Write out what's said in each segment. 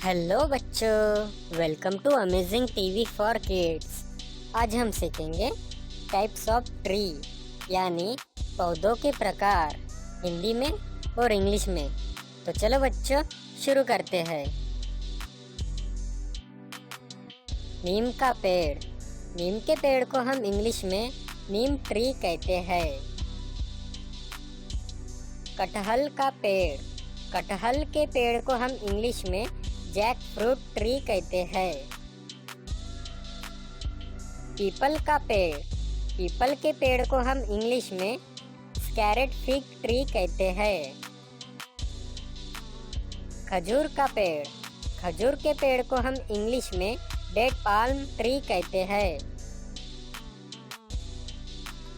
Hello बच्चों, welcome to amazing TV for kids. आज हम सीखेंगे टाइप्स ऑफ ट्री यानी पौधों के प्रकार, हिंदी में और इंग्लिश में। तो चलो बच्चों शुरू करते हैं। नीम का पेड़। नीम के पेड़ को हम इंग्लिश में नीम ट्री कहते हैं। कटहल का पेड़। कटहल के पेड़ को हम इंग्लिश में जैक फ्रूट ट्री कहते हैं। पीपल का पेड़। पीपल के पेड़ को हम इंग्लिश में स्कैरेट फिग ट्री कहते हैं। खजूर का पेड़। खजूर के पेड़ को हम इंग्लिश में डेट पाल्म ट्री कहते हैं।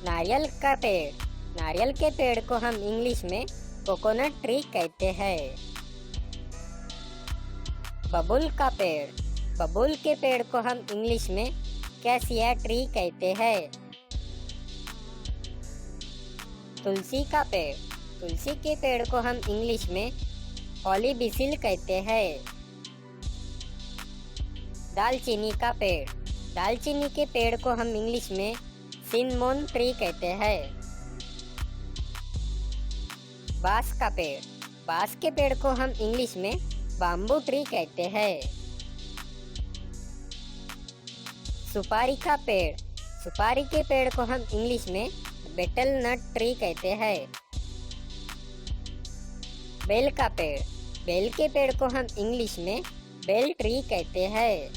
नारियल का पेड़। नारियल के पेड़ को हम इंग्लिश में कोकोनट ट्री कहते हैं। बबूल का पेड़। बबूल के पेड़ को हम इंग्लिश में कैसिया ट्री कहते हैं। तुलसी का पेड़। तुलसी के पेड़ को हम इंग्लिश में पॉलीबिसिल कहते हैं। दालचीनी का पेड़। दालचीनी के पेड़ को हम इंग्लिश में सिनमोन ट्री कहते हैं। बांस का पेड़। बांस के पेड़ को हम इंग्लिश में बाम्बू ट्री कहते हैं। सुपारी का पेड़। सुपारी के पेड़ को हम इंग्लिश में बेटल नट ट्री कहते हैं। बेल का पेड़। बेल के पेड़ को हम इंग्लिश में बेल ट्री कहते हैं।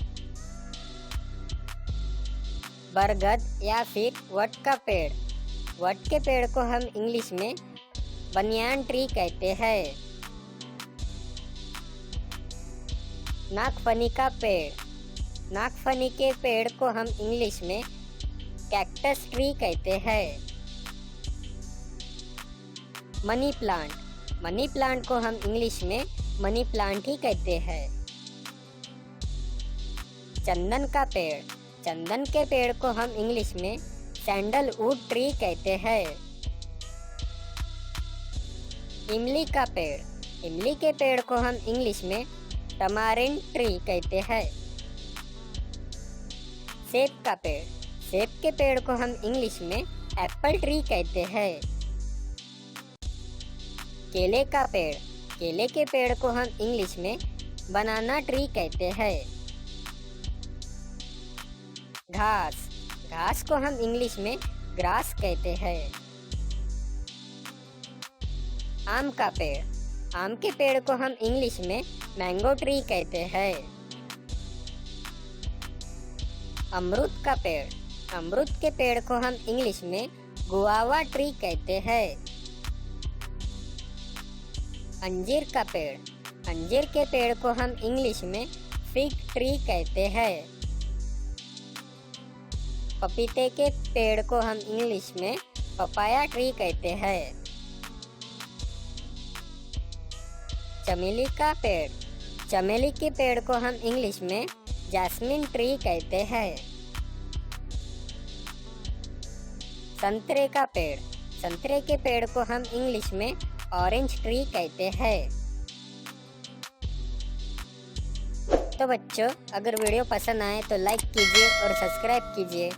बरगद या फिर वट का पेड़। वट के पेड़ को हम इंग्लिश में बनियान ट्री कहते हैं। नागफनी का पेड़। नागफनी के पेड़ को हम इंग्लिश में कैक्टस ट्री कहते हैं। Money plant. मनी प्लांट को हम इंग्लिश में मनी प्लांट ही कहते हैं। चंदन का पेड़। चंदन के पेड़ को हम इंग्लिश में सैंडलवुड ट्री कहते हैं। इमली का पेड़। इमली के पेड़ को हम इंग्लिश में टमारिंड ट्री कहते हैं। सेब का पेड़। सेब के पेड़ को हम इंग्लिश में एप्पल ट्री कहते हैं। केले का पेड़। केले के पेड़ को हम इंग्लिश में बनाना ट्री कहते हैं। घास। घास को हम इंग्लिश में ग्रास कहते हैं। आम का पेड़। आम के पेड़ को हम इंग्लिश में मैंगो ट्री कहते हैं। अमरूद का पेड़। अमरूद के पेड़ को हम इंग्लिश में गुआवा ट्री कहते हैं। अंजीर का पेड़। अंजीर के पेड़ को हम इंग्लिश में फिग ट्री कहते हैं। पपीते के पेड़ को हम इंग्लिश में पपाया ट्री कहते हैं। चमेली का पेड़। चमेली के पेड़ को हम इंग्लिश में जैस्मिन ट्री कहते हैं। संतरे का पेड़। संतरे के पेड़ को हम इंग्लिश में ऑरेंज ट्री कहते हैं। तो बच्चों, अगर वीडियो पसंद आए तो लाइक कीजिए और सब्सक्राइब कीजिए।